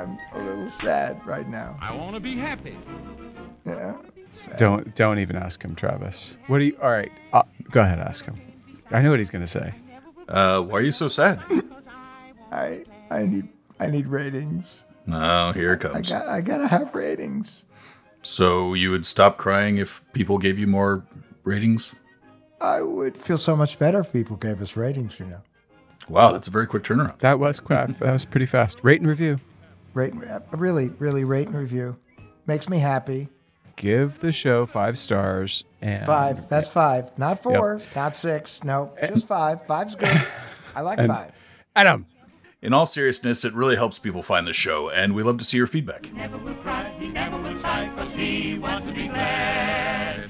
I'm a little sad right now. I want to be happy. Yeah. Sad. Don't even ask him, Travis. All right, go ahead, ask him. I know what he's going to say. Why are you so sad? I need ratings. Oh, here it comes. I gotta have ratings. So you would stop crying if people gave you more ratings? I would feel so much better if people gave us ratings, Wow, that's a very quick turnaround. That was quick. That was pretty fast. Rate and review. Really rate and review. Makes me happy. Give the show 5 stars. And 5. That's 5. Not 4. Yep. Not 6. No, just 5. 5's good. I like 5. Adam. In all seriousness, it really helps people find the show, and we love to see your feedback. He never will cry, he never will sigh, 'cause he wants to be glad.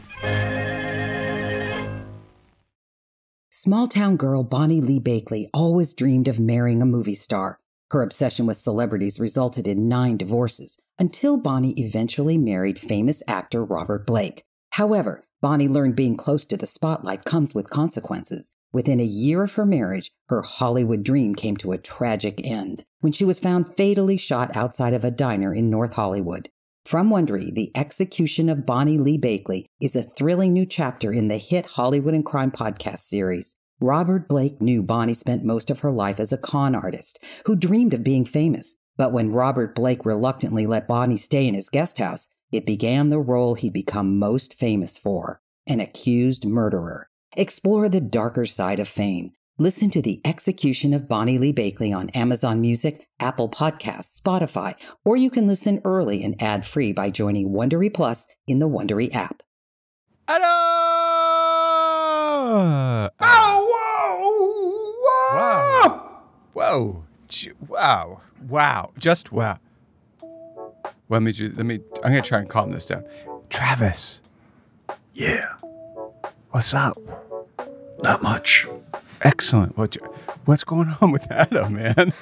Small-town girl Bonnie Lee Bakley always dreamed of marrying a movie star. Her obsession with celebrities resulted in 9 divorces, until Bonnie eventually married famous actor Robert Blake. However, Bonnie learned being close to the spotlight comes with consequences. Within a year of her marriage, her Hollywood dream came to a tragic end when she was found fatally shot outside of a diner in North Hollywood. From Wondery, The Execution of Bonnie Lee Bakley is a thrilling new chapter in the hit Hollywood and Crime podcast series. Robert Blake knew Bonnie spent most of her life as a con artist who dreamed of being famous. But when Robert Blake reluctantly let Bonnie stay in his guest house, it began the role he'd become most famous for, an accused murderer. Explore the darker side of fame. Listen to The Execution of Bonnie Lee Bakley on Amazon Music, Apple Podcasts, Spotify, or you can listen early and ad-free by joining Wondery Plus in the Wondery app. Adam! Oh, Whoa! Wow! Just wow! I'm gonna try and calm this down. Travis. Yeah, What's up? not much. Excellent. What's going on with Adam, man?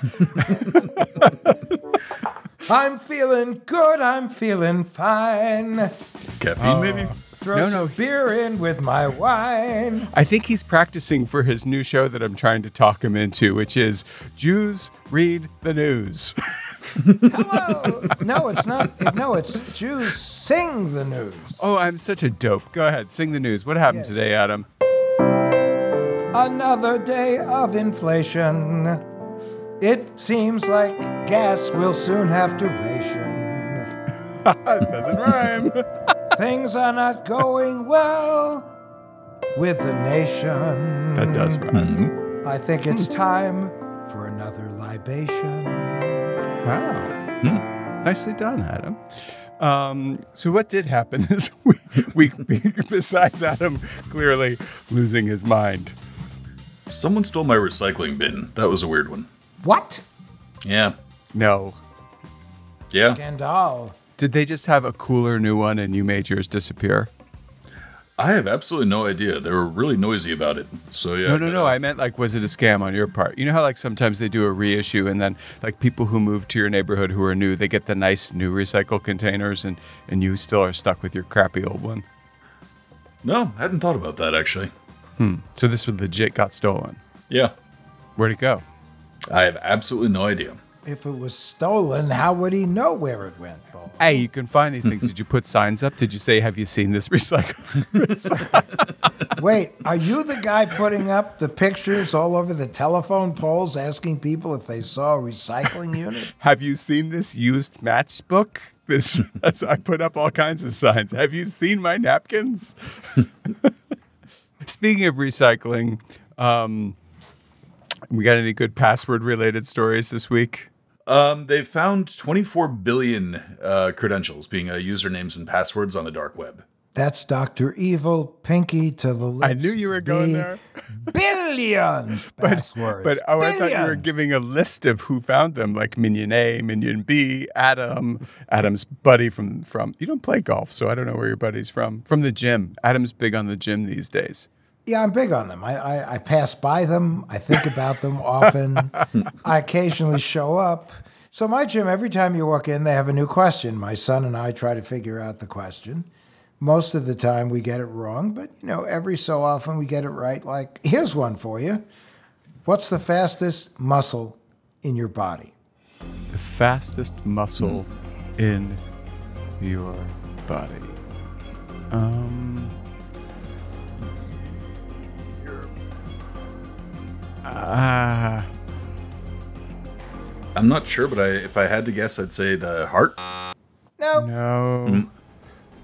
I'm feeling good. I'm feeling fine. Caffeine, maybe? Throw some beer in with my wine. I think he's practicing for his new show that I'm trying to talk him into, which is Jews Read the News. Hello. No, it's not. No, it's Jews Sing the News. Oh, I'm such a dope. Go ahead, sing the news. What happened today, Adam? Another day of inflation. It seems like gas will soon have to ration. It doesn't rhyme. Things are not going well with the nation. That does rhyme. I think it's time for another libation. Wow. Nicely done, Adam. So what did happen this week besides Adam clearly losing his mind? Someone stole my recycling bin. That was a weird one. What? Yeah. No. Yeah. Scandal. Did they just have a cooler new one and you made yours disappear? I have absolutely no idea. They were really noisy about it. So yeah. No. I meant was it a scam on your part? You know how sometimes they do a reissue and then people who move to your neighborhood who are new, they get the nice new recycle containers and you still are stuck with your crappy old one? No, I hadn't thought about that actually. So this was legit got stolen. Yeah. Where'd it go? I have absolutely no idea. If it was stolen, how would he know where it went, Paul? Hey, you can find these things. Did you put signs up? Did you say, have you seen this recycling? Wait, are you the guy putting up the pictures all over the telephone poles asking people if they saw a recycling unit? Have you seen this used matchbook? I put up all kinds of signs. Have you seen my napkins? Speaking of recycling, we got any good password-related stories this week? They've found 24 billion credentials, being usernames and passwords on the dark web. That's Dr. Evil, pinky to the lips. I knew you were going there. Billion passwords. But I thought you were giving a list of who found them, like Minion A, Minion B, Adam's buddy from. You don't play golf, so I don't know where your buddy's from. From the gym. Adam's big on the gym these days. Yeah, I'm big on them. I pass by them. I think about them often. I occasionally show up. So my gym, every time you walk in, they have a new question. My son and I try to figure out the question. Most of the time we get it wrong, but every so often we get it right. Like, here's one for you. What's the fastest muscle in your body? The fastest muscle in your body. I'm not sure, but if I had to guess, I'd say the heart. No. No.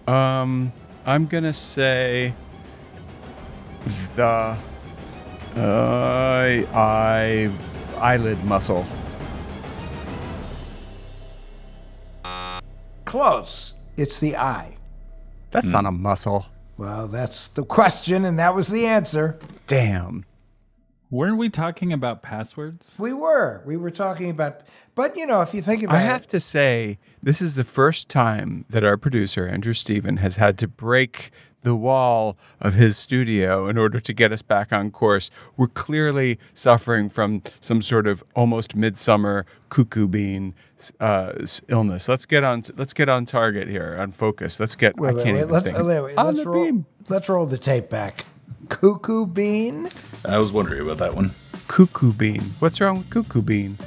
I'm gonna say the eyelid muscle. Close. It's the eye. That's not a muscle. Well, that's the question, and that was the answer. Damn. Weren't we talking about passwords? We were talking about, but if you think about I it. have to say, this is the first time that our producer, Andrew Steven, has had to break the wall of his studio in order to get us back on course. We're clearly suffering from some sort of almost midsummer cuckoo bean illness. Let's get on target here, on focus. Let's get. I can't even think. Let's roll the tape back. Cuckoo bean. I was wondering about that one. Cuckoo bean. What's wrong with cuckoo bean?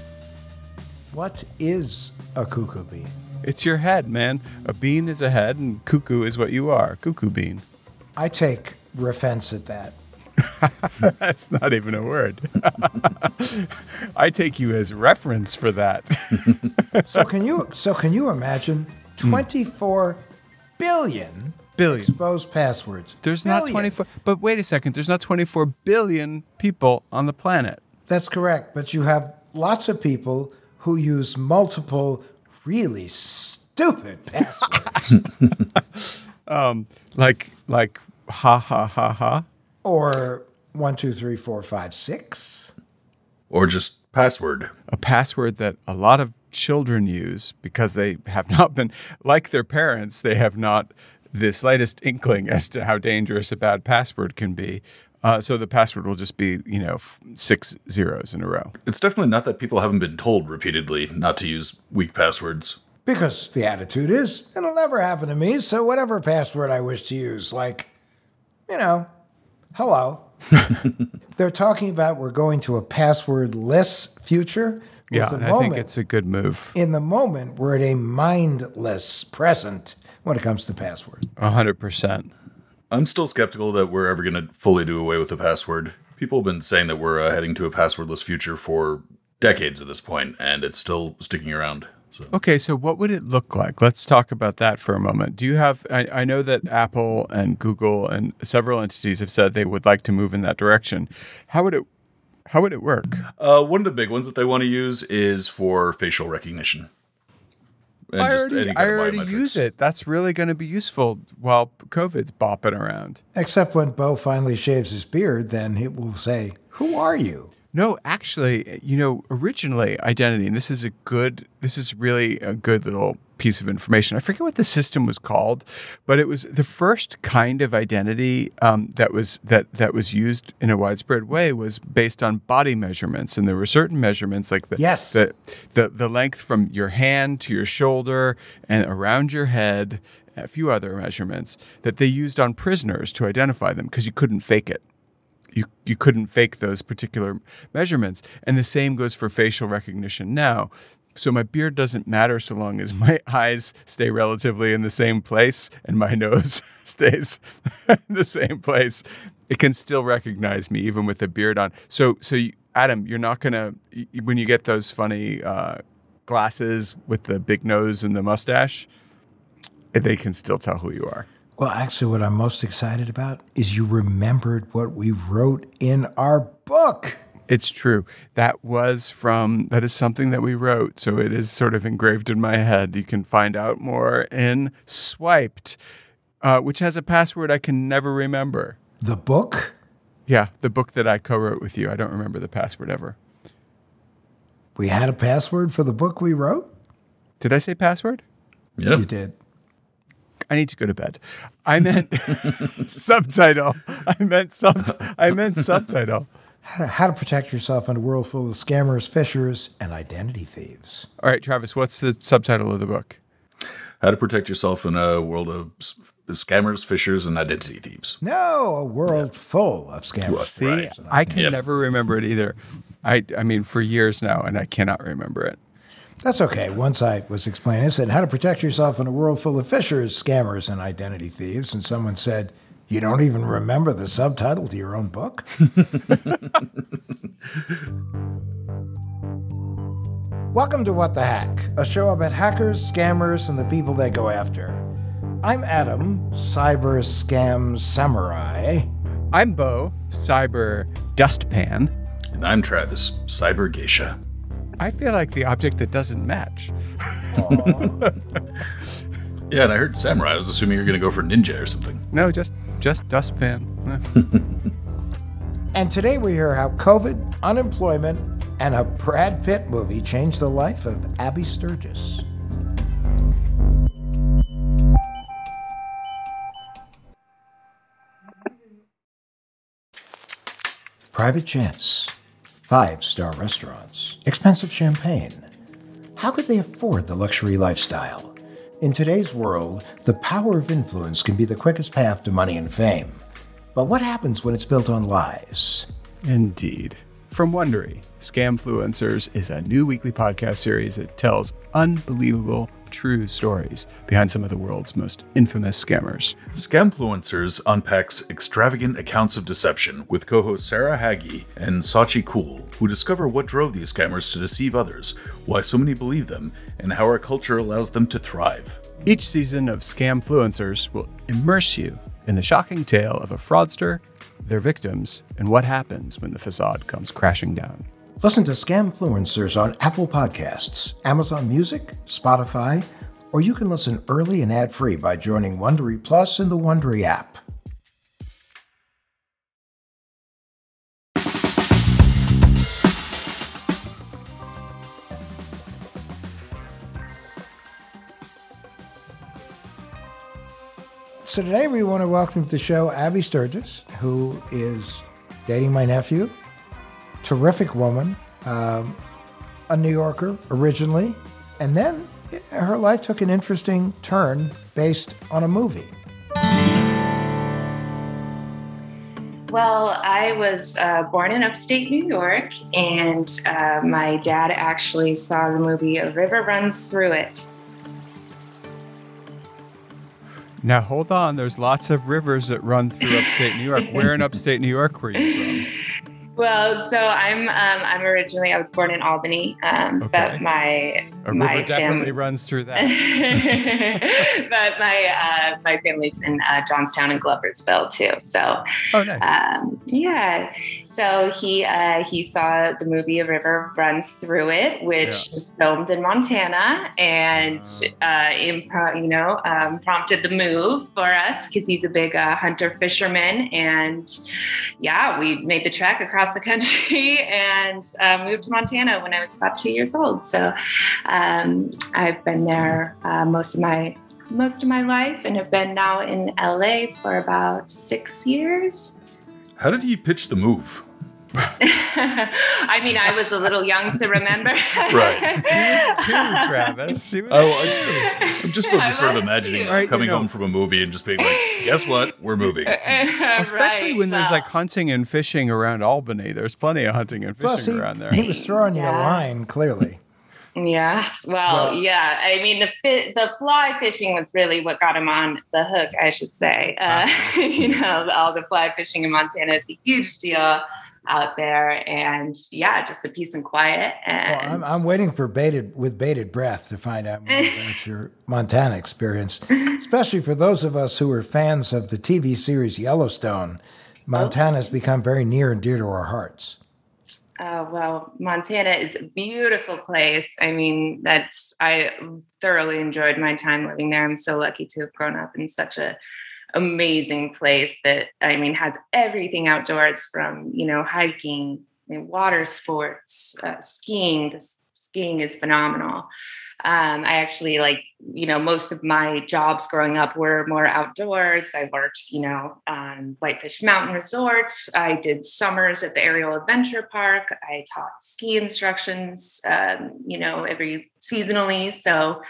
What is a cuckoo bean? It's your head, man. A bean is a head, and cuckoo is what you are. Cuckoo bean. I take offense at that. That's not even a word. I take you as reference for that. So can you imagine 24 billion exposed passwords? There's not 24. But wait a second. There's not 24 billion people on the planet. That's correct. But you have lots of people who use multiple really stupid passwords. Like ha ha ha ha. Or 1, 2, 3, 4, 5, 6. Or just password. A password that a lot of children use because they have not been, like their parents, they have not the slightest inkling as to how dangerous a bad password can be. So the password will just be, 6 zeros in a row. It's definitely not that people haven't been told repeatedly not to use weak passwords. Because the attitude is, it'll never happen to me, so whatever password I wish to use, like, hello. They're talking about we're going to a passwordless future. Yeah, and I think it's a good move. In the moment, we're at a mindless present when it comes to passwords. 100%. I'm still skeptical that we're ever going to fully do away with the password. People have been saying that we're heading to a passwordless future for decades at this point, and it's still sticking around. So. Okay, so what would it look like? Let's talk about that for a moment. Do you have, I know that Apple and Google and several entities have said they would like to move in that direction. How would it work? One of the big ones that they want to use is for facial recognition. And I already use it. That's really going to be useful while COVID's bopping around. Except when Bo finally shaves his beard, then it will say, "Who are you?" No, actually, originally identity, and this is really a good little piece of information. I forget what the system was called, but it was the first kind of identity that was used in a widespread way was based on body measurements, and there were certain measurements like the length from your hand to your shoulder and around your head, a few other measurements that they used on prisoners to identify them because you couldn't fake it. You couldn't fake those particular measurements. And the same goes for facial recognition now. So my beard doesn't matter so long as my eyes stay relatively in the same place and my nose stays in the same place. It can still recognize me even with the beard on. So Adam, you're not going to, when you get those funny glasses with the big nose and the mustache, they can still tell who you are. Well, actually, what I'm most excited about is you remembered what we wrote in our book. It's true. That is something that we wrote. So it is sort of engraved in my head. You can find out more in Swiped, which has a password I can never remember. The book? Yeah, the book that I co-wrote with you. I don't remember the password ever. We had a password for the book we wrote? Did I say password? Yeah. You did. I need to go to bed. I meant subtitle. I meant subtitle. How to protect yourself in a world full of scammers, fishers, and identity thieves. All right, Travis, what's the subtitle of the book? How to protect yourself in a world of scammers, fishers, and identity thieves. No, a world full of scammers. See, right. I can never remember it either. I mean, for years now, and I cannot remember it. That's okay. Once I was explaining, I said, how to protect yourself in a world full of fishers, scammers, and identity thieves. And someone said, you don't even remember the subtitle to your own book? Welcome to What the Hack, a show about hackers, scammers, and the people they go after. I'm Adam, cyber scam samurai. I'm Bo, cyber dustpan. And I'm Travis, cyber geisha. I feel like the object that doesn't match. Yeah, and I heard samurai. I was assuming you're going to go for ninja or something. No, just dustpan. And today we hear how COVID, unemployment, and a Brad Pitt movie changed the life of Abby Sturgis. Private jets, 5-star restaurants, expensive champagne. How could they afford the luxury lifestyle? In today's world, the power of influence can be the quickest path to money and fame. But what happens when it's built on lies? Indeed. From Wondery, Scamfluencers is a new weekly podcast series that tells unbelievable true stories behind some of the world's most infamous scammers. Scamfluencers unpacks extravagant accounts of deception with co-hosts Sarah Hagee and Sachi Cool, who discover what drove these scammers to deceive others, why so many believe them, and how our culture allows them to thrive. Each season of Scamfluencers will immerse you in the shocking tale of a fraudster, their victims, and what happens when the facade comes crashing down. Listen to Scamfluencers on Apple Podcasts, Amazon Music, Spotify, or you can listen early and ad-free by joining Wondery Plus in the Wondery app. So today we want to welcome to the show Abby Sturgis, who is dating my nephew. Terrific woman, a New Yorker originally, and then her life took an interesting turn based on a movie. Well, I was born in upstate New York, and my dad actually saw the movie A River Runs Through It. Now, hold on. There's lots of rivers that run through upstate New York. Where in upstate New York were you from? Well, so I'm originally, I was born in Albany, but my river definitely runs through that. But my family's in Johnstown and Gloversville too. So, oh, nice. Yeah. So he saw the movie A River Runs Through It, which was filmed in Montana, and prompted the move for us because he's a big hunter fisherman, and we made the trek across the country and moved to Montana when I was about 2 years old. So I've been there most of my life, and have been now in LA for about 6 years. How did he pitch the move? I mean, I was a little young to remember. Right. She was too, Travis. She was I'm just sort of imagining coming home from a movie and just being like, guess what? We're moving. Especially when there's like hunting and fishing around Albany. There's plenty of hunting and fishing around there. He was throwing you a line, clearly. Yes. Well, yeah. I mean, the fly fishing was really what got him on the hook, I should say. All the fly fishing in Montana is a huge deal out there, and just the peace and quiet. And I'm waiting for bated breath to find out more about your Montana experience, especially for those of us who are fans of the TV series Yellowstone. Montana has become very near and dear to our hearts. Well, Montana is a beautiful place. I mean, I thoroughly enjoyed my time living there. I'm so lucky to have grown up in such a amazing place that, has everything outdoors from, hiking, water sports, skiing. The skiing is phenomenal. I actually most of my jobs growing up were more outdoors. I worked, on Whitefish Mountain Resorts. I did summers at the Aerial Adventure Park. I taught ski instructions, every seasonally. So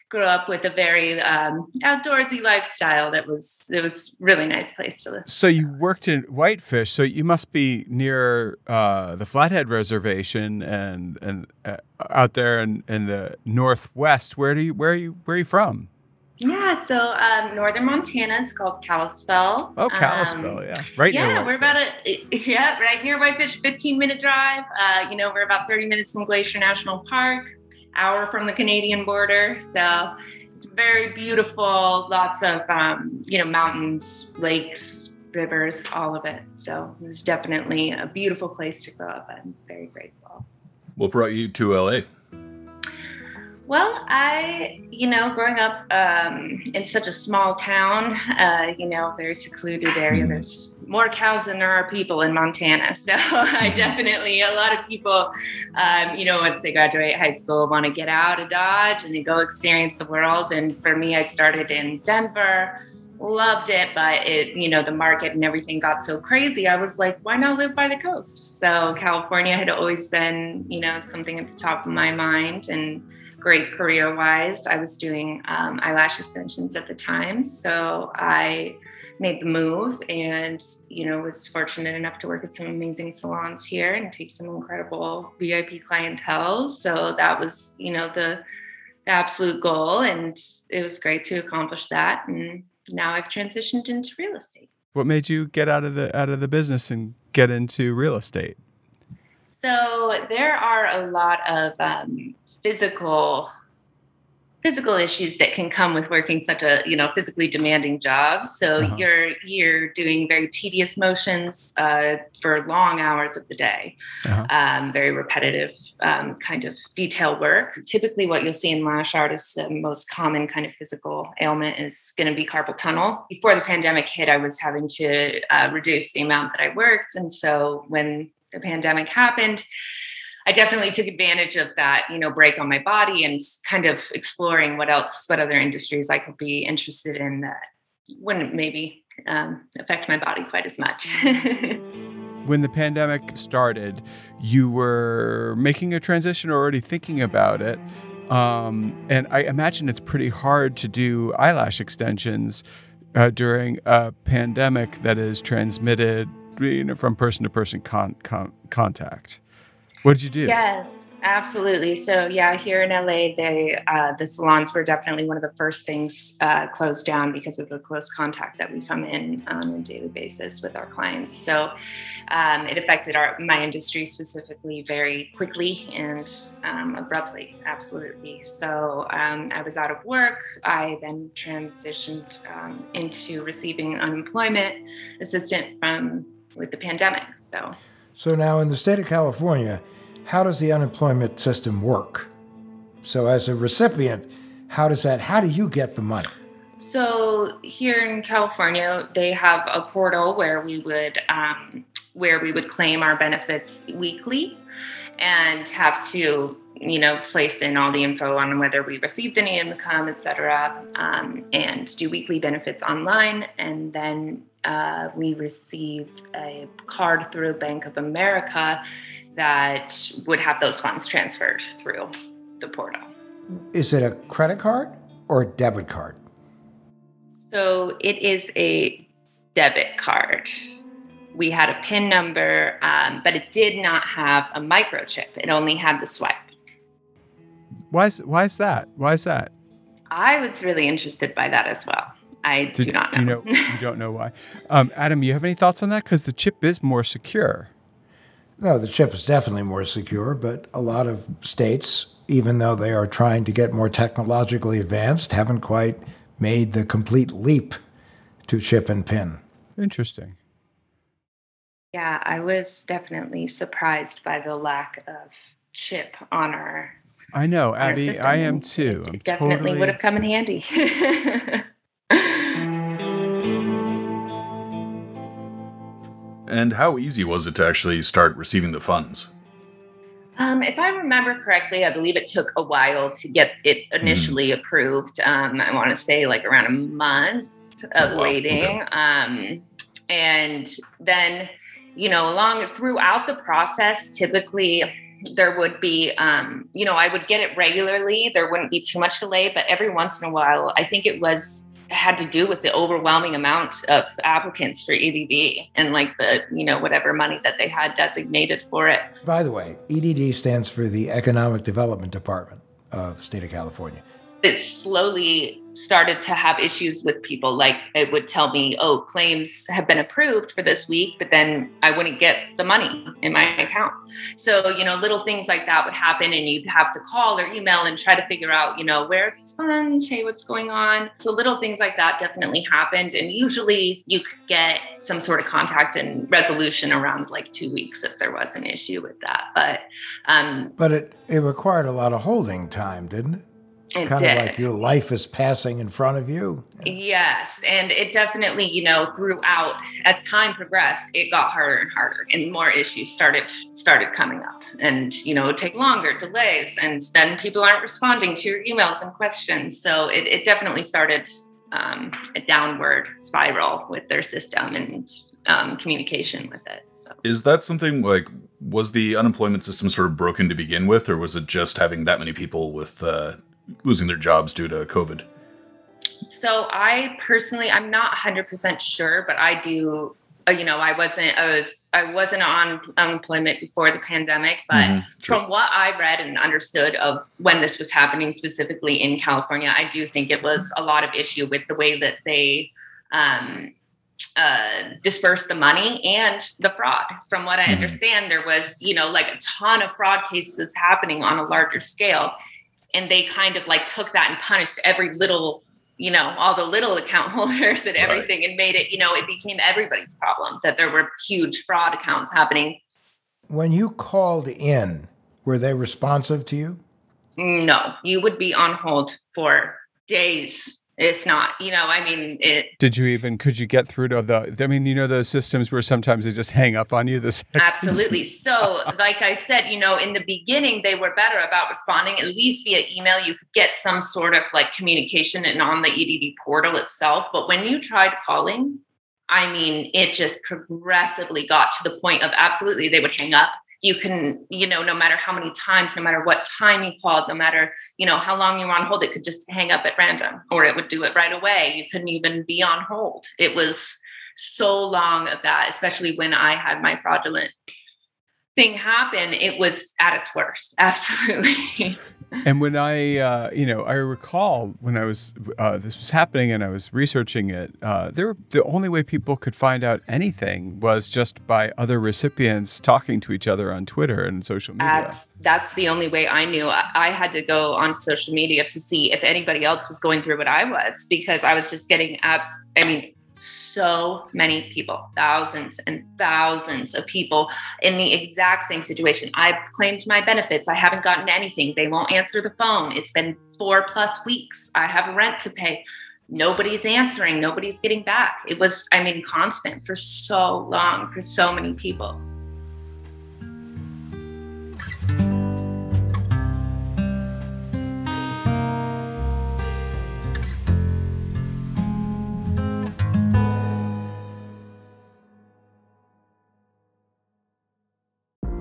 grew up with a very outdoorsy lifestyle. It was a really nice place to live. So you worked in Whitefish, so you must be near the Flathead Reservation and out there in the Northwest. Where are you from? Yeah, so northern Montana. It's called Kalispell. Oh, Kalispell, yeah, right near Whitefish. We're about right near Whitefish. 15-minute drive. We're about 30 minutes from Glacier National Park, hour from the Canadian border. So it's very beautiful. Lots of mountains, lakes, rivers, all of it. So it was definitely a beautiful place to grow up. I'm very grateful. What brought you to LA? Well, growing up in such a small town, very secluded area, there's more cows than there are people in Montana. So I definitely, a lot of people, once they graduate high school, want to get out of Dodge and they go experience the world. And for me, I started in Denver, loved it, but the market and everything got so crazy. I was like, why not live by the coast? So California had always been, something at the top of my mind, and great career-wise. I was doing eyelash extensions at the time. So I made the move and, was fortunate enough to work at some amazing salons here and take some incredible VIP clientele. So that was, the absolute goal. And it was great to accomplish that. And now I've transitioned into real estate. What made you get out of the business and get into real estate? So there are a lot of physical issues that can come with working such a physically demanding job. So you're doing very tedious motions for long hours of the day, very repetitive kind of detail work. Typically, what you'll see in lash artists, the most common kind of physical ailment is going to be carpal tunnel. Before the pandemic hit, I was having to reduce the amount that I worked, and so when the pandemic happened, I definitely took advantage of that, break on my body and kind of exploring what other industries I could be interested in that wouldn't maybe affect my body quite as much. When the pandemic started, you were making a transition or already thinking about it. And I imagine it's pretty hard to do eyelash extensions during a pandemic that is transmitted from person to person contact. What did you do? Yes, absolutely. So here in LA, the salons were definitely one of the first things closed down because of the close contact that we come in on a daily basis with our clients. So it affected my industry specifically very quickly and abruptly, absolutely. So I was out of work. I then transitioned into receiving unemployment assistance with the pandemic. So now in the state of California, how does the unemployment system work? So as a recipient, how do you get the money? So here in California, they have a portal where we would claim our benefits weekly and have to, place in all the info on whether we received any income, et cetera, and do weekly benefits online. And then we received a card through Bank of America that would have those funds transferred through the portal. Is it a credit card or a debit card? So it is a debit card. We had a PIN number, but it did not have a microchip. It only had the swipe. Why is that? Why is that? I was really interested by that as well. I do not know. You don't know why. Adam, you have any thoughts on that? Because the chip is more secure. No, the chip is definitely more secure, but a lot of states, even though they are trying to get more technologically advanced, haven't quite made the complete leap to chip and PIN. Interesting. Yeah, I was definitely surprised by the lack of chip on our I know, on our Abby, system. I am too. It definitely would have come in handy. And how easy was it to actually start receiving the funds? If I remember correctly, I believe it took a while to get it initially approved. I want to say like around a month of waiting. Okay. And then, throughout the process, typically, there would be, I would get it regularly. There wouldn't be too much delay, but every once in a while, I think it had to do with the overwhelming amount of applicants for EDD and like the, whatever money that they had designated for it. By the way, EDD stands for the Economic Development Department of the state of California. It slowly started to have issues with people. Like it would tell me, oh, claims have been approved for this week, but then I wouldn't get the money in my account. So, little things like that would happen and you'd have to call or email and try to figure out, where are these funds? Hey, what's going on? So little things like that definitely happened. And usually you could get some sort of contact and resolution around like 2 weeks if there was an issue with that. But it required a lot of holding time, didn't it? Kind of like your life is passing in front of you. Yes. And it definitely, throughout, as time progressed, it got harder and harder and more issues started coming up and, it would take longer, delays, and then people aren't responding to your emails and questions. So it definitely started a downward spiral with their system and communication with it. So. Is that something like, was the unemployment system sort of broken to begin with, or was it just having that many people with losing their jobs due to COVID? So I'm not 100% sure, but I do, I wasn't on unemployment before the pandemic, but from what I read and understood of when this was happening specifically in California, I do think it was a lot of issue with the way that they dispersed the money and the fraud. From what I understand, there was, like a ton of fraud cases happening on a larger scale. And they kind of like took that and punished every little, all the little account holders and everything, and made it, it became everybody's problem that there were huge fraud accounts happening. When you called in, were they responsive to you? No, you would be on hold for days. If not, could you get through to those systems where sometimes they just hang up on you? Absolutely. So like I said, in the beginning, they were better about responding, at least via email. You could get some sort of like communication and on the EDD portal itself. But when you tried calling, it just progressively got to the point of absolutely, they would hang up. You can, no matter how many times, no matter what time you called, no matter, how long you were on hold, it could just hang up at random or it would do it right away. You couldn't even be on hold. It was so long of that, especially when I had my fraudulent thing happen. It was at its worst. Absolutely. And when I recall when I was, this was happening and I was researching it, the only way people could find out anything was just by other recipients talking to each other on Twitter and social media. That's the only way I knew. I had to go on social media to see if anybody else was going through what I was, because I was just getting so many people, thousands and thousands of people in the exact same situation. I've claimed my benefits. I haven't gotten anything. They won't answer the phone. It's been 4+ weeks. I have rent to pay. Nobody's answering. Nobody's getting back. It was, constant for so long, for so many people.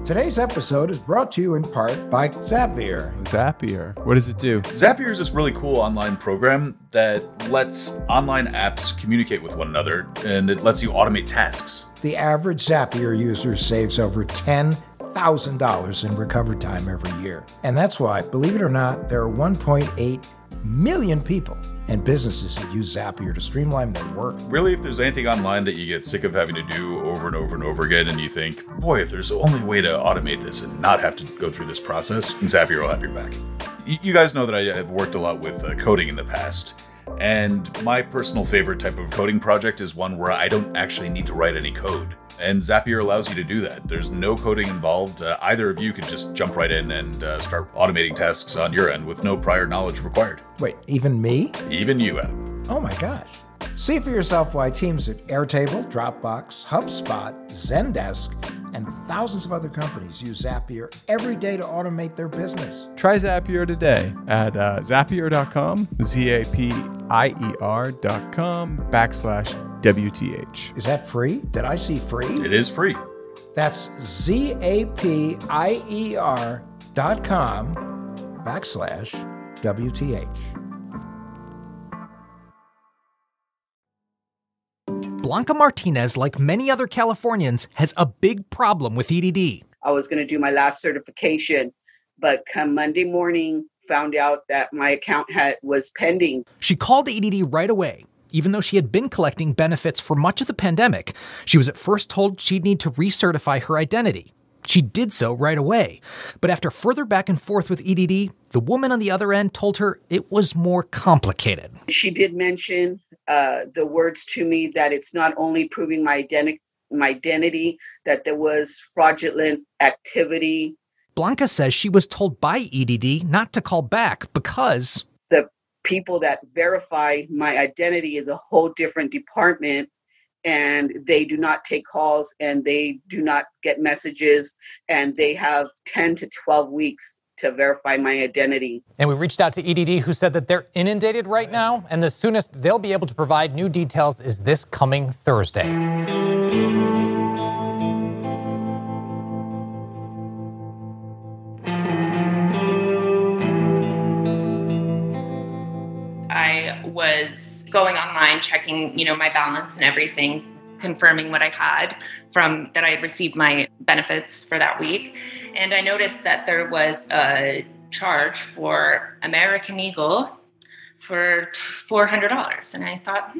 Today's episode is brought to you in part by Zapier. Zapier. What does it do? Zapier is this really cool online program that lets online apps communicate with one another, and it lets you automate tasks. The average Zapier user saves over $10,000 in recovery time every year. And that's why, believe it or not, there are 1.8 million people and businesses that use Zapier to streamline their work. Really, if there's anything online that you get sick of having to do over and over and over again, and you think, boy, if there's only a way to automate this and not have to go through this process, Zapier will have your back. You guys know that I have worked a lot with coding in the past. And my personal favorite type of coding project is one where I don't actually need to write any code. And Zapier allows you to do that. There's no coding involved. Either of you could just jump right in and start automating tasks on your end with no prior knowledge required. Wait, even me? Even you, Adam. Oh my gosh. See for yourself why teams at Airtable, Dropbox, HubSpot, Zendesk, and thousands of other companies use Zapier every day to automate their business. Try Zapier today at Zapier.com, Zapier.com /WTH. Is that free? Did I see free? It is free. That's zapier.com/WTH. Blanca Martinez, like many other Californians, has a big problem with EDD. I was going to do my last certification, but come Monday morning, found out that my account was pending. She called EDD right away. Even though she had been collecting benefits for much of the pandemic, she was at first told she'd need to recertify her identity. She did so right away. But after further back and forth with EDD, the woman on the other end told her it was more complicated. She did mention the words to me that it's not only proving my identity, that there was fraudulent activity. Blanca says she was told by EDD not to call back because the people that verify my identity is a whole different department, and they do not take calls and they do not get messages, and they have 10 to 12 weeks to verify my identity. And we reached out to EDD, who said that they're inundated right now, and the soonest they'll be able to provide new details is this coming Thursday. I was going online, checking, my balance and everything, confirming what I had from that I had received my benefits for that week. And I noticed that there was a charge for American Eagle for $400. And I thought,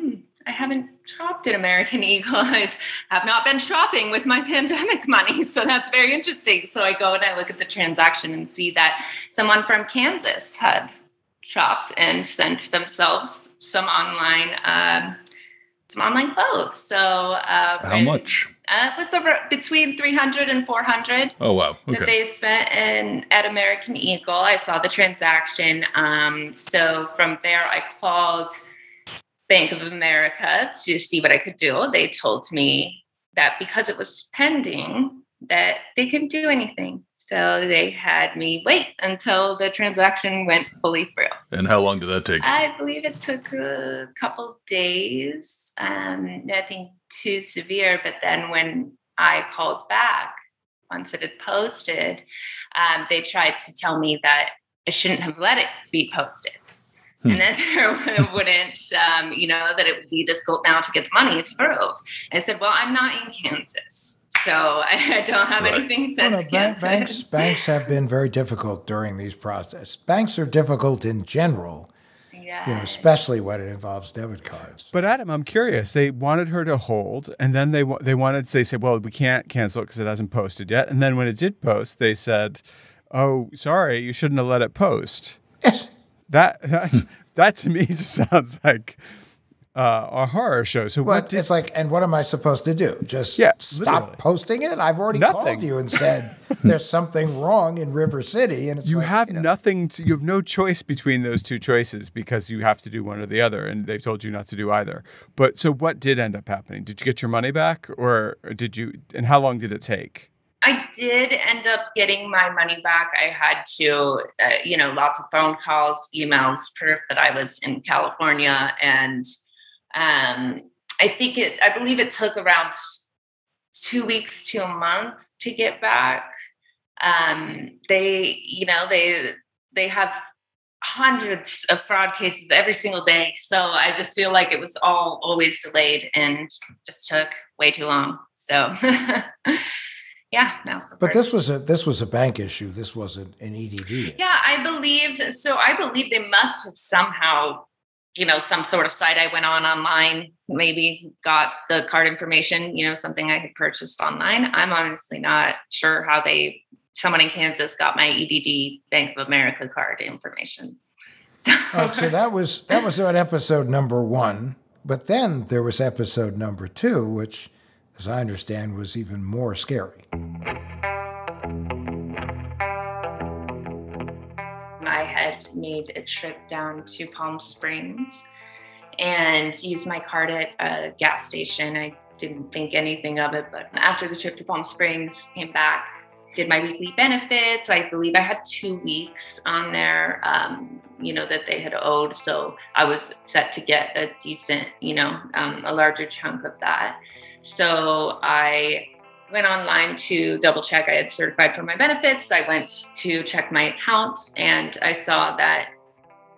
I haven't shopped at American Eagle. I have not been shopping with my pandemic money. So that's very interesting. So I go and I look at the transaction and see that someone from Kansas had shopped and sent themselves some online clothes. So how much? It was between $300 and $400. Oh wow! Okay. That they spent at American Eagle. I saw the transaction. So from there, I called Bank of America to see what I could do. They told me that because it was pending, that they couldn't do anything. So they had me wait until the transaction went fully through. And how long did that take? I believe it took a couple days. Nothing too severe. But then when I called back, once it had posted, they tried to tell me that I shouldn't have let it be posted. And that there wouldn't, that it would be difficult now to get the money approved. I said, well, I'm not in Kansas. So I don't have anything since Kansas. Banks have been very difficult during these processes. Banks are difficult in general, especially when it involves debit cards. But Adam, I'm curious. They wanted her to hold, and then they said, well, we can't cancel it because it hasn't posted yet. And then when it did post, they said, oh, sorry, you shouldn't have let it post. Yes. That to me just sounds like a horror show. So it's like, and what am I supposed to do? Just stop literally posting it? I've already called you and said there's something wrong in River City, and it's you have nothing. You have no choice between those two choices because you have to do one or the other, and they've told you not to do either. But so what did end up happening? Did you get your money back, or did you? And how long did it take? I did end up getting my money back. I had to, lots of phone calls, emails, proof that I was in California. And I believe it took around 2 weeks to a month to get back. They have hundreds of fraud cases every single day. So I just feel like it was all always delayed and just took way too long. So yeah, but this was a bank issue. This wasn't an EDD issue. Yeah, I believe they must have somehow, some sort of site I went on online, maybe got the card information, something I had purchased online. I'm honestly not sure how someone in Kansas got my EDD Bank of America card information. All right, so that was on episode number 1, but then there was episode number 2, which, as I understand, was even more scary. I had made a trip down to Palm Springs and used my card at a gas station. I didn't think anything of it, but after the trip to Palm Springs, came back, did my weekly benefits. I believe I had 2 weeks on there, that they had owed. So I was set to get a decent, a larger chunk of that. So I went online to double check I had certified for my benefits. I went to check my account and I saw that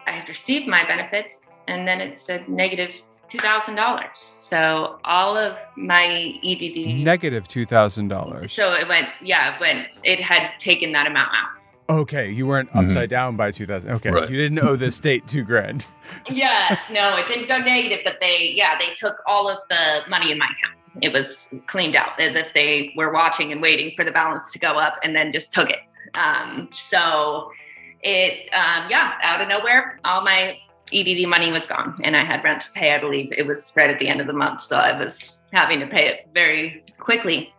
I had received my benefits, and then it said negative $2,000. So all of my EDD Negative $2,000. So it had taken that amount out. Okay, you weren't upside down by 2,000. Okay, Right. You didn't owe the state $2,000. Yes, no, it didn't go negative, but they took all of the money in my account. It was cleaned out as if they were watching and waiting for the balance to go up and then just took it. So it, out of nowhere, all my EDD money was gone and I had rent to pay. I believe it was right at the end of the month. So I was having to pay it very quickly.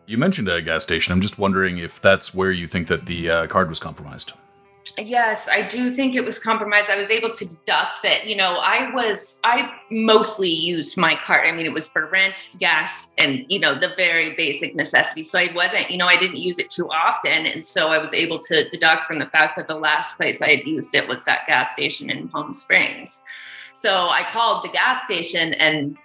You mentioned a gas station. I'm just wondering if that's where you think that the card was compromised. Yes, I do think it was compromised. I was able to deduct that, I mostly used my card. I mean, it was for rent, gas, and, the very basic necessities. So I wasn't, I didn't use it too often. And so I was able to deduct from the fact that the last place I had used it was that gas station in Palm Springs. So I called the gas station and,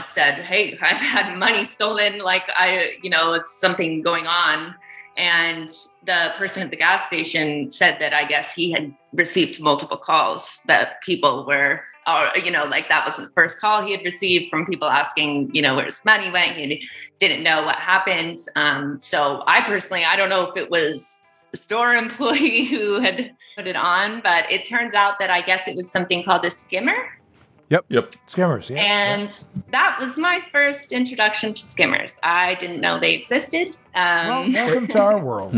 said, hey, I've had money stolen. Like it's something going on. And the person at the gas station said that I guess he had received multiple calls that people were, that wasn't the first call he had received from people asking, where his money went. He didn't know what happened. So I personally, I don't know if it was the store employee who had put it on, but it turns out that I guess it was something called a skimmer. Yep. Skimmers, yeah. And that was my first introduction to skimmers. I didn't know they existed. Well, welcome to our world.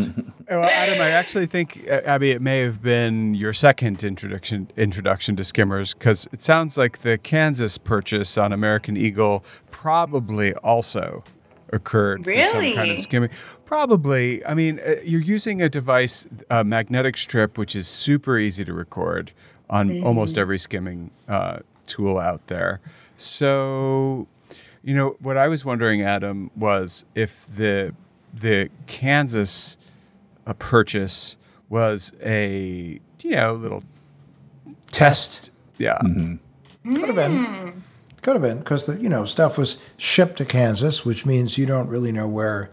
Well, Adam, I actually think, Abby, it may have been your second introduction to skimmers, because it sounds like the Kansas purchase on American Eagle probably also occurred for some kind of skimming. Probably. I mean, you're using a device, a magnetic strip, which is super easy to record on almost every skimming tool out there. So, what I was wondering, Adam, was if the Kansas purchase was a little test. Yeah. Mm-hmm. Could have been because the stuff was shipped to Kansas, which means you don't really know where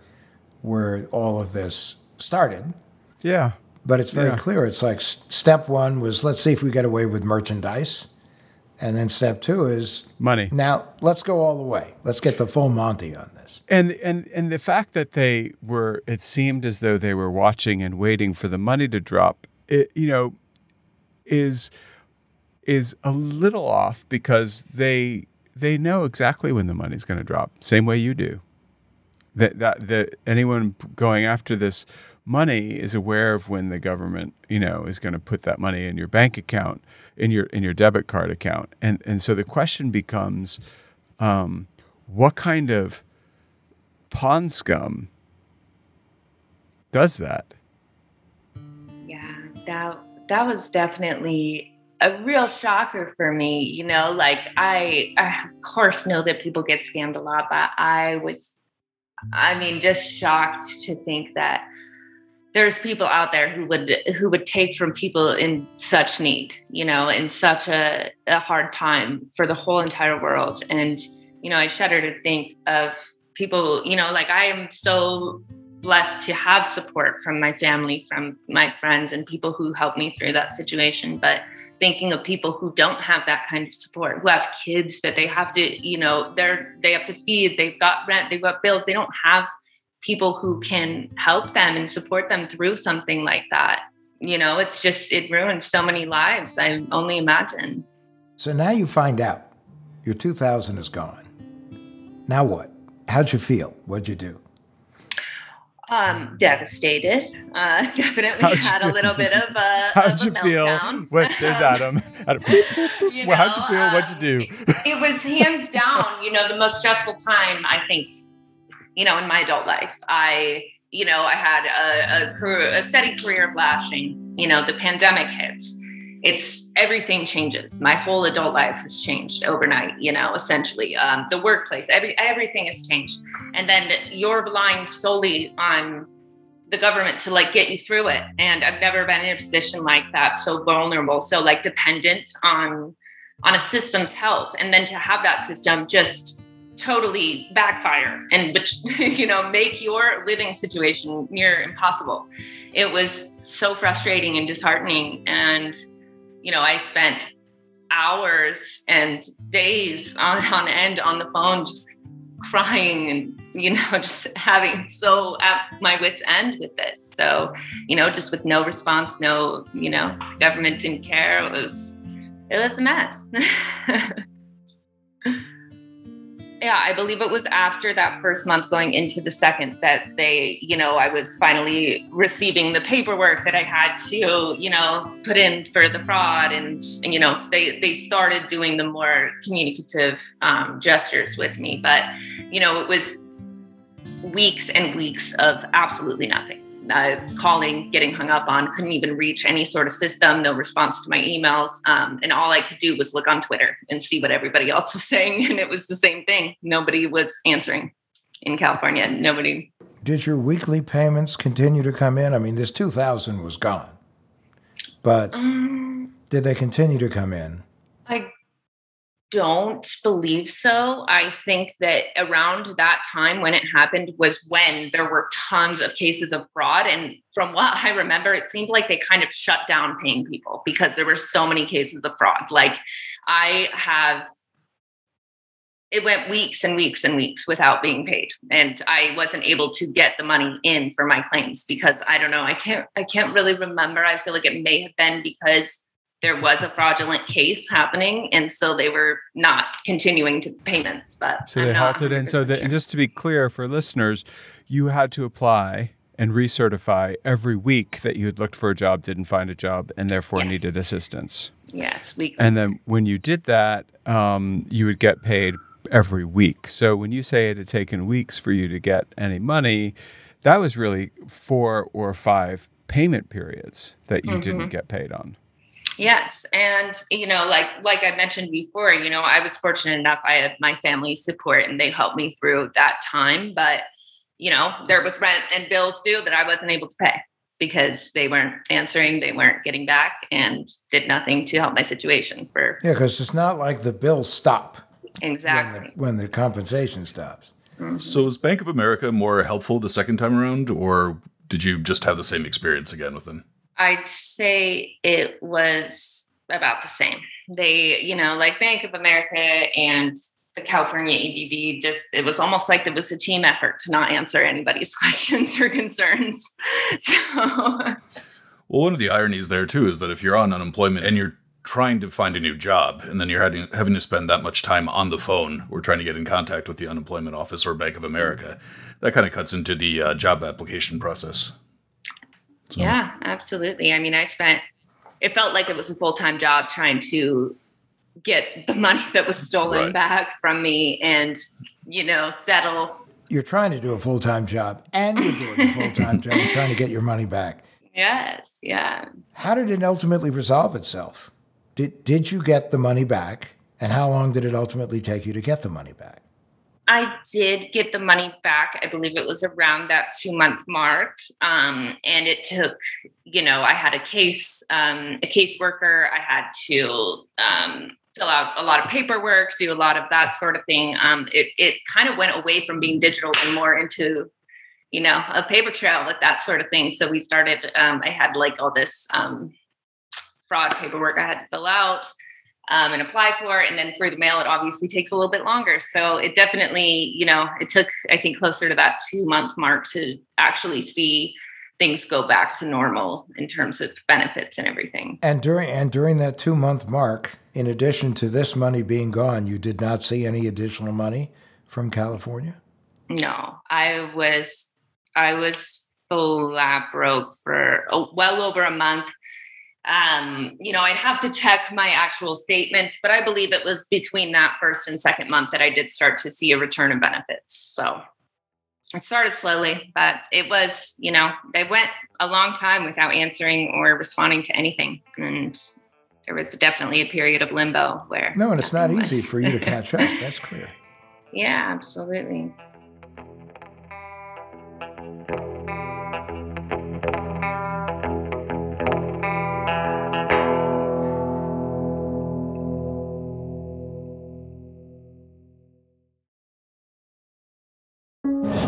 all of this started. Yeah. But it's very clear. It's like step one was, let's see if we get away with merchandise. And then step two is money. Now let's go all the way. Let's get the full Monty on this. And the fact that it seemed as though they were watching and waiting for the money to drop, is a little off because they know exactly when the money's going to drop, same way you do. That anyone going after this money is aware of when the government, is going to put that money in your bank account, in your debit card account. And so the question becomes, what kind of pond scum does that? Yeah, that was definitely a real shocker for me. I of course know that people get scammed a lot, but I was, just shocked to think that there's people out there who would take from people in such need, in such a hard time for the whole entire world. And, I shudder to think of people, I am so blessed to have support from my family, from my friends and people who helped me through that situation. But thinking of people who don't have that kind of support, who have kids that they have to, they have to feed, they've got rent, they've got bills, they don't have people who can help them and support them through something like that. It ruins so many lives. I only imagine. So now you find out your 2,000 is gone. Now what? How'd you feel? What'd you do? Devastated. Definitely had a little bit of a How'd you meltdown. feel? There's Adam. How'd you feel? What'd you do? It was hands down, the most stressful time, I think, in my adult life. I had a steady career of lashing. The pandemic hits. Everything changes. My whole adult life has changed overnight, essentially. The workplace, everything has changed. And then you're relying solely on the government to get you through it. And I've never been in a position like that, so vulnerable, so dependent on a system's help. And then to have that system just totally backfire and, make your living situation near impossible. It was so frustrating and disheartening. And, I spent hours and days on end on the phone, just crying and, just having so at my wit's end with this. So, just with no response, no, government didn't care. It was a mess. Yeah, I believe it was after that first month going into the second that they, I was finally receiving the paperwork that I had to, put in for the fraud. And they started doing the more communicative gestures with me. But, it was weeks and weeks of absolutely nothing. Calling, getting hung up on, couldn't even reach any sort of system, no response to my emails. And all I could do was look on Twitter and see what everybody else was saying. And it was the same thing. Nobody was answering in California. Nobody. Did your weekly payments continue to come in? I mean, this 2000 was gone, but did they continue to come in? I don't believe so. I think that around that time when it happened was when there were tons of cases of fraud. And from what I remember, it seemed like they kind of shut down paying people because there were so many cases of fraud. Like it went weeks and weeks and weeks without being paid. And I wasn't able to get the money in for my claims because I don't know. I can't really remember. I feel like it may have been because there was a fraudulent case happening, and so they were not continuing to payments. But so they halted. And so, and just to be clear for listeners, you had to apply and recertify every week that you had looked for a job, didn't find a job, and therefore needed assistance. Yes, weekly. And then when you did that, you would get paid every week. So when you say it had taken weeks for you to get any money, that was really 4 or 5 payment periods that you didn't get paid on. Yes. And, like I mentioned before, I was fortunate enough. I had my family's support and they helped me through that time. But, there was rent and bills due that I wasn't able to pay because they weren't answering, they weren't getting back, and did nothing to help my situation. Yeah, because it's not like the bills stop. Exactly. When the compensation stops. Mm-hmm. So is Bank of America more helpful the second time around, or did you just have the same experience again with them? I'd say it was about the same. They, like Bank of America and the California EDD, it was almost like it was a team effort to not answer anybody's questions or concerns. So, well, one of the ironies there too is that if you're on unemployment and you're trying to find a new job, and then you're having to spend that much time on the phone or trying to get in contact with the unemployment office or Bank of America, that kind of cuts into the job application process. So. Yeah, absolutely. I mean, it felt like it was a full-time job trying to get the money that was stolen back from me and, settle. You're trying to do a full-time job and you're doing a full-time job trying to get your money back. Yes, yeah. How did it ultimately resolve itself? Did you get the money back? And how long did it ultimately take you to get the money back? I did get the money back. I believe it was around that 2-month mark. And it took, I had a caseworker. I had to fill out a lot of paperwork, do a lot of that sort of thing. It kind of went away from being digital and more into, a paper trail with that sort of thing. So we started, I had like all this fraud paperwork I had to fill out. And apply for, and then through the mail, it obviously takes a little bit longer. So it definitely, it took, I think, closer to that 2-month mark to actually see things go back to normal in terms of benefits and everything. And during that 2-month mark, in addition to this money being gone, you did not see any additional money from California? No, I was flat broke for well over a month. I'd have to check my actual statements, but I believe it was between that first and second month that I did start to see a return of benefits. So it started slowly, but it was, they went a long time without answering or responding to anything. And there was definitely a period of limbo where. No, and it's not easy for you to catch up. That's clear. Yeah, absolutely.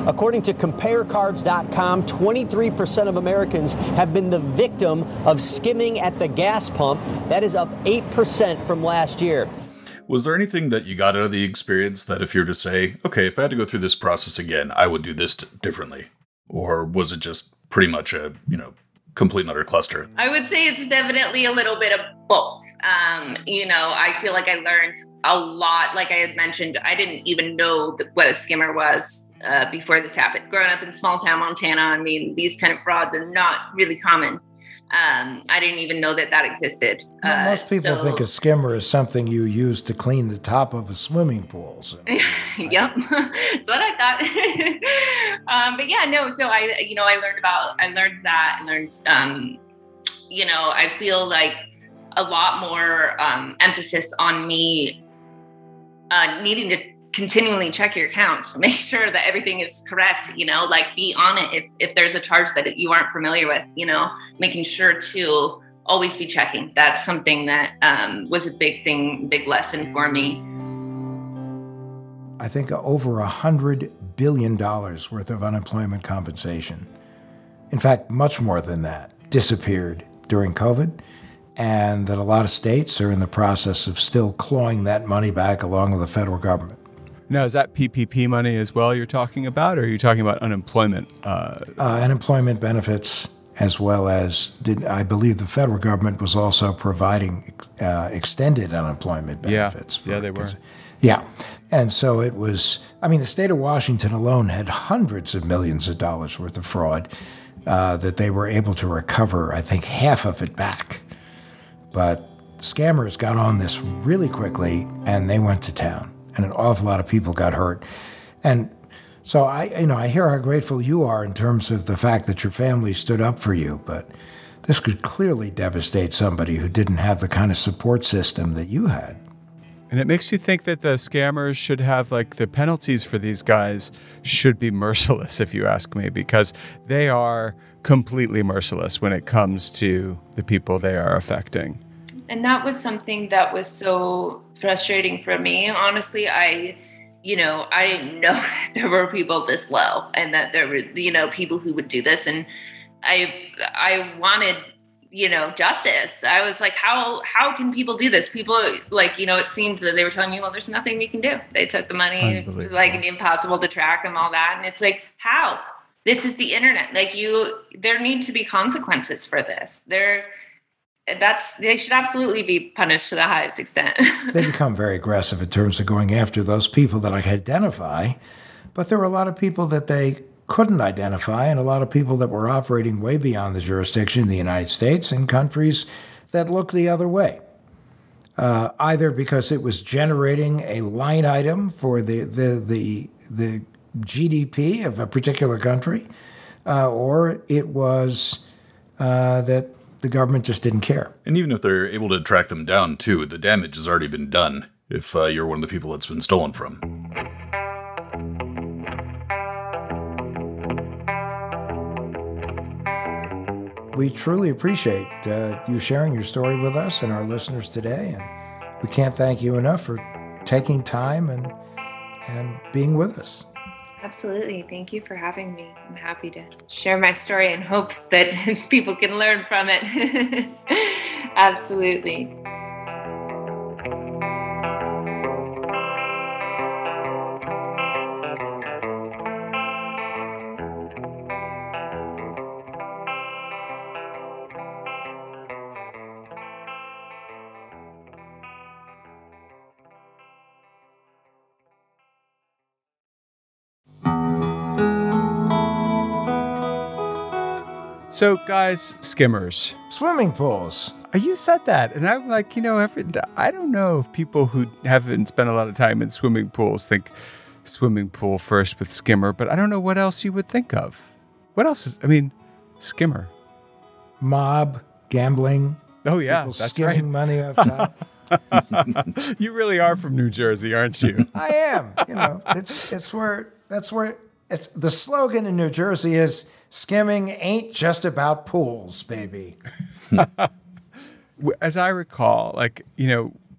According to comparecards.com, 23% of Americans have been the victim of skimming at the gas pump. That is up 8% from last year. Was there anything that you got out of the experience that if you're to say, okay, if I had to go through this process again, I would do this differently? Or was it just pretty much a, complete and utter cluster? I would say it's definitely a little bit of both. I feel like I learned a lot. Like I had mentioned, I didn't even know what a skimmer was before this happened. Growing up in small town Montana, I mean, these kind of frauds are not really common. I didn't even know that existed. Most people think a skimmer is something you use to clean the top of a swimming pool. So. Yep, that's what I thought. But yeah, no. So I learned that. I feel like a lot more emphasis on me needing to continually check your accounts, make sure that everything is correct, be on it if there's a charge that you aren't familiar with, making sure to always be checking. That's something that was a big lesson for me. I think over $100 billion worth of unemployment compensation, in fact, much more than that, disappeared during COVID, and that a lot of states are in the process of still clawing that money back along with the federal government. Now, is that PPP money as well you're talking about, or are you talking about unemployment? Unemployment benefits, as well as, I believe the federal government was also providing extended unemployment benefits. Yeah, they were. Yeah. And so it was, the state of Washington alone had hundreds of millions of dollars worth of fraud that they were able to recover, I think, half of it back. But scammers got on this really quickly, and they went to town. And an awful lot of people got hurt. And so I hear how grateful you are in terms of the fact that your family stood up for you, but this could clearly devastate somebody who didn't have the kind of support system that you had. And it makes you think that the scammers should have, the penalties for these guys should be merciless, if you ask me, because they are completely merciless when it comes to the people they are affecting. And that was something that was so frustrating for me. Honestly, I didn't know that there were people this low and that there were, people who would do this. And I wanted, justice. I was like, how can people do this? People it seemed that they were telling me, well, there's nothing you can do. They took the money, it's impossible to track and all that. And it's like, how? This is the internet. There need to be consequences for this. They should absolutely be punished to the highest extent. They become very aggressive in terms of going after those people that I can identify, but there were a lot of people that they couldn't identify and a lot of people that were operating way beyond the jurisdiction in the United States and countries that look the other way, either because it was generating a line item for the GDP of a particular country, or it was that the government just didn't care. And even if they're able to track them down, too, the damage has already been done if you're one of the people that's been stolen from. We truly appreciate you sharing your story with us and our listeners today, and we can't thank you enough for taking time and being with us. Absolutely. Thank you for having me. I'm happy to share my story in hopes that people can learn from it. Absolutely. So, guys, skimmers. Swimming pools. You said that, and I'm like, I don't know if people who haven't spent a lot of time in swimming pools think swimming pool first with skimmer, but I don't know what else you would think of. What else is, skimmer. Mob, gambling. Oh, yeah, people that's skimming right. money off top. You really are from New Jersey, aren't you? I am. It's where the slogan in New Jersey is skimming ain't just about pools, baby. As I recall,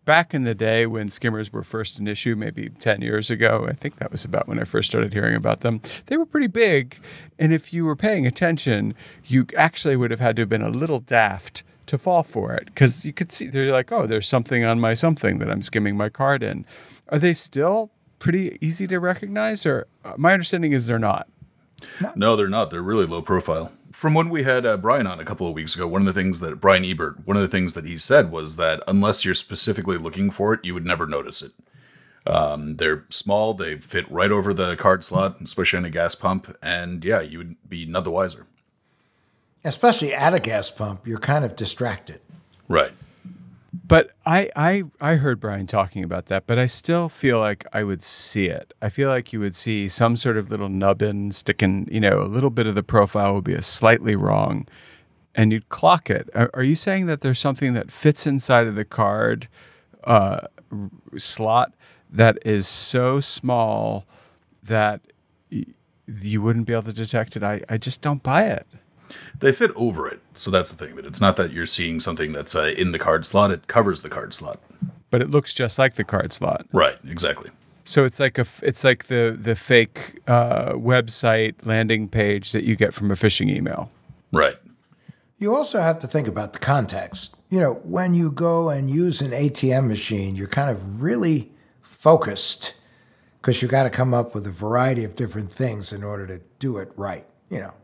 back in the day when skimmers were first an issue, maybe 10 years ago, I think that was about when I first started hearing about them, they were pretty big. And if you were paying attention, you actually would have had to have been a little daft to fall for it, because you could see, they're like, oh, there's something on my something that I'm skimming my card in. Are they still pretty easy to recognize? Or my understanding is they're not. No, they're not. They're really low profile. From when we had Brian on a couple of weeks ago, one of the things that Brian Ebert, one of the things that he said was that unless you're specifically looking for it, you would never notice it. They're small. They fit right over the card slot, especially on a gas pump. And yeah, you would be none the wiser. Especially at a gas pump, you're kind of distracted. Right. But I heard Brian talking about that, but I still feel like I would see it. I feel like you would see some sort of little nubbin sticking, a little bit of the profile would be a slightly wrong, and you'd clock it. Are you saying that there's something that fits inside of the card slot that is so small that you wouldn't be able to detect it? I just don't buy it. They fit over it, so that's the thing. But it's not that you're seeing something that's in the card slot. It covers the card slot. But it looks just like the card slot. Right, exactly. So it's like the fake website landing page that you get from a phishing email. Right. You also have to think about the context. When you go and use an ATM machine, you're kind of really focused because you got to come up with a variety of different things in order to do it right.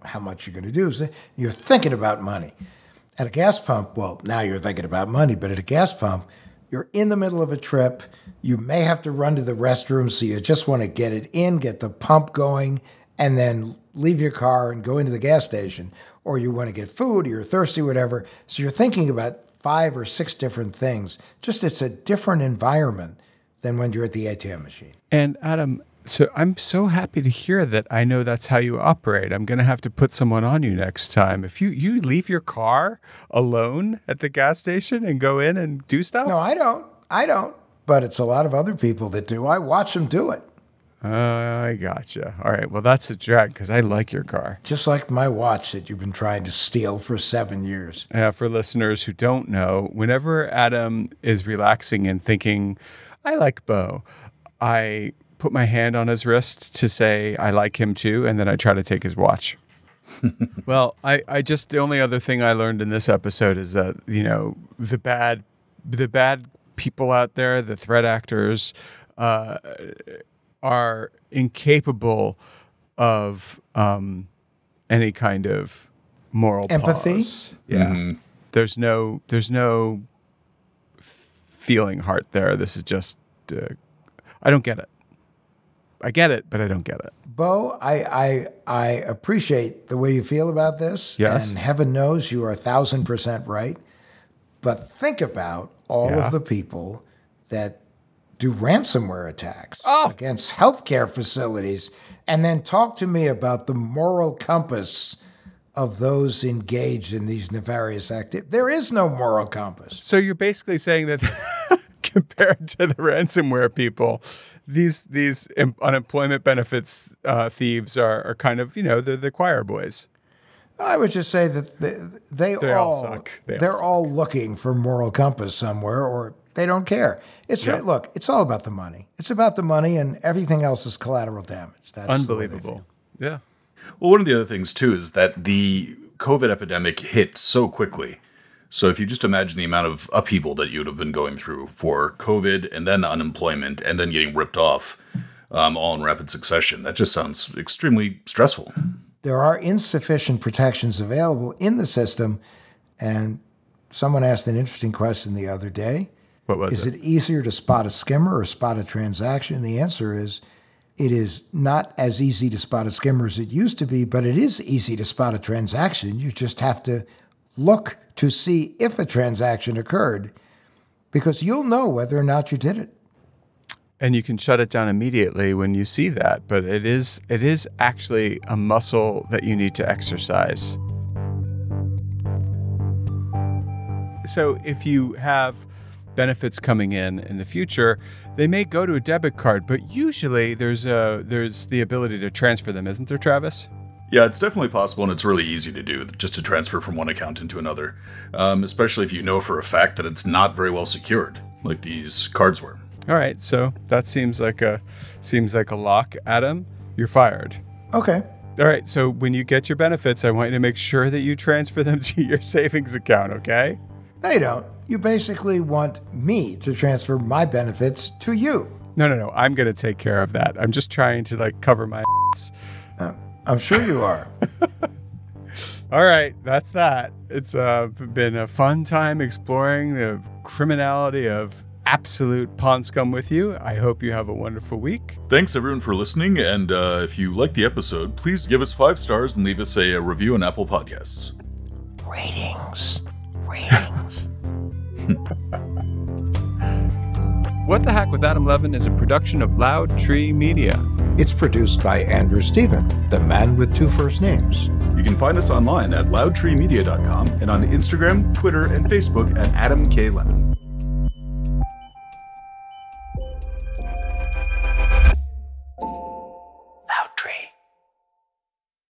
How much you're going to do. So you're thinking about money. At a gas pump, well, now you're thinking about money, but at a gas pump, you're in the middle of a trip. You may have to run to the restroom, so you just want to get it in, get the pump going, and then leave your car and go into the gas station. Or you want to get food, or you're thirsty, whatever. So you're thinking about 5 or 6 different things. Just it's a different environment than when you're at the ATM machine. And Adam, so I'm so happy to hear that. I know that's how you operate. I'm going to have to put someone on you next time. If you leave your car alone at the gas station and go in and do stuff? No, I don't. But it's a lot of other people that do. I watch them do it. I gotcha. All right. Well, that's a drag because I like your car. Just like my watch that you've been trying to steal for 7 years. For listeners who don't know, whenever Adam is relaxing and thinking, I like Bo, I put my hand on his wrist to say I like him too, and then I try to take his watch. Well, I just, the only other thing I learned in this episode is that, the bad people out there, the threat actors, are incapable of any kind of moral empathy. Pause. Yeah. Mm-hmm. There's no feeling heart there. This is just I don't get it. I get it, but I don't get it. Bo, I appreciate the way you feel about this. Yes. And heaven knows you are 1,000% right. But think about all of the people that do ransomware attacks against healthcare facilities, and then talk to me about the moral compass of those engaged in these nefarious activities. There is no moral compass. So you're basically saying that compared to the ransomware people, these unemployment benefits thieves are kind of, they're the choir boys. I would just say that they all suck. They're all looking for moral compass somewhere, or they don't care. Look, it's all about the money. It's about the money, and everything else is collateral damage. That's unbelievable. Yeah. Well, one of the other things too is that the COVID epidemic hit so quickly. So if you just imagine the amount of upheaval that you would have been going through for COVID and then unemployment and then getting ripped off all in rapid succession, that just sounds extremely stressful. There are insufficient protections available in the system. And someone asked an interesting question the other day. What was it? Is it easier to spot a skimmer or spot a transaction? The answer is it is not as easy to spot a skimmer as it used to be, but it is easy to spot a transaction. You just have to look to see if a transaction occurred, because you'll know whether or not you did it. And you can shut it down immediately when you see that. But it is actually a muscle that you need to exercise. So if you have benefits coming in the future, they may go to a debit card, but usually there's the ability to transfer them, isn't there, Travis? Yeah, it's definitely possible, and it's really easy to do, just to transfer from one account into another, especially if you know for a fact that it's not very well secured. like these cards were. All right, so that seems like a lock. Adam, you're fired. Okay. All right, so when you get your benefits, I want you to make sure that you transfer them to your savings account, okay? No, you don't. You basically want me to transfer my benefits to you. No. I'm going to take care of that. I'm just trying to, cover my ass. I'm sure you are. All right, that's that. It's been a fun time exploring the criminality of absolute pond scum with you. I hope you have a wonderful week. Thanks everyone for listening, and if you liked the episode, please give us 5 stars and leave us a review on Apple Podcasts. Ratings. What the Hack with Adam Levin is a production of Loud Tree Media. It's produced by Andrew Stephen, the man with 2 first names. You can find us online at loudtreemedia.com and on Instagram, Twitter, and Facebook at Adam K. Levin.